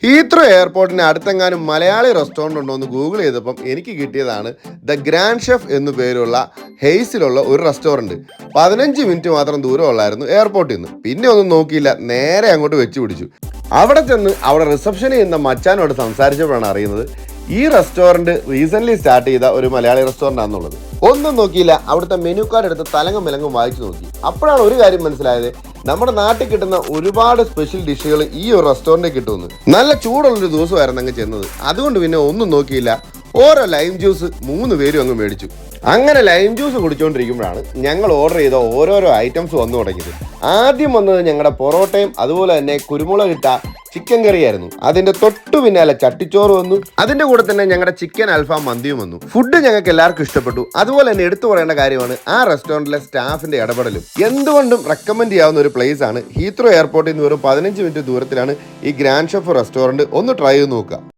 Heathrow എയർപോർട്ടിന് അടുത്തെങ്ങാനും Malayali restaurant ഉണ്ടോ എന്ന് Google ചെയ്തപ്പം എനിക്ക് കിട്ടിയതാണ് ദ ഗ്രാൻഡ് ഷെഫ് എന്നു പേരുള്ള ഹെയ്സിലുള്ള ഒരു റെസ്റ്റോറൻറ്റ്. 15 മിനിറ്റ് മാത്രം ദൂരമുള്ളായിരുന്നു എയർപോർട്ടിൽ നിന്ന്. പിന്നെ ഒന്നും നോക്കിയില്ല, നേരെ അങ്ങോട്ട് വെച്ച് പിടിച്ചു. അവിടെ ചെന്ന് അവിടെ റിസപ്ഷനിൽ ചെയ്യുന്ന മച്ചാനോട് സംസാരിച്ചപ്പോഴാണ് അറിയുന്നത് ഈ റെസ്റ്റോറൻറ്റ് റീസെൻ്റ്ലി സ്റ്റാർട്ട് ചെയ്ത ഒരു മലയാളി റെസ്റ്റോറൻ്റ് ആണെന്നുള്ളത്. ഒന്നും നോക്കിയില്ല, അവിടുത്തെ മെനു കാർഡ് എടുത്ത് തലങ്ങും വിലങ്ങും വായിച്ചു നോക്കി. അപ്പോഴാണ് ഒരു കാര്യം മനസ്സിലായത്, നമ്മുടെ നാട്ടിൽ കിട്ടുന്ന ഒരുപാട് സ്പെഷ്യൽ ഡിഷുകൾ ഈ ഒരു റെസ്റ്റോറൻറ്റിൽ കിട്ടുമെന്ന്. നല്ല ചൂടുള്ളൊരു ദിവസമായിരുന്നു അങ്ങ് ചെന്നത്. അതുകൊണ്ട് പിന്നെ ഒന്നും നോക്കിയില്ല, ഓരോ ലൈം ജ്യൂസ് 3 പേരും അങ്ങ് മേടിച്ചു. അങ്ങനെ ലൈം ജ്യൂസ് കുടിച്ചുകൊണ്ടിരിക്കുമ്പോഴാണ് ഞങ്ങൾ ഓർഡർ ചെയ്ത ഓരോരോ ഐറ്റംസ് വന്നു തുടങ്ങിയത്. ആദ്യം വന്നത് ഞങ്ങളുടെ പൊറോട്ടയും അതുപോലെ തന്നെ കുരുമുളകിട്ട ചിക്കൻ കറിയായിരുന്നു. അതിന്റെ തൊട്ടു പിന്നാലെ ചട്ടിച്ചോറ് വന്നു. അതിന്റെ കൂടെ തന്നെ ഞങ്ങളുടെ ചിക്കൻ അൽഫാം മന്തിയും വന്നു. ഫുഡ് ഞങ്ങൾക്ക് എല്ലാവർക്കും ഇഷ്ടപ്പെട്ടു. അതുപോലെ തന്നെ എടുത്തു പറയേണ്ട കാര്യമാണ് ആ റെസ്റ്റോറൻറ്റിലെ സ്റ്റാഫിന്റെ ഇടപെടലും. എന്തുകൊണ്ടും റെക്കമെൻഡ് ചെയ്യാവുന്ന ഒരു പ്ലേസ് ആണ്. ഹീത്രോ എയർപോർട്ടിൽ നിന്ന് വെറും 15 മിനിറ്റ് ദൂരത്തിലാണ് ഈ ഗ്രാൻഡ് ഷെഫ് റെസ്റ്റോറൻറ്റ്. ഒന്ന് ട്രൈ ചെയ്ത് നോക്കുക.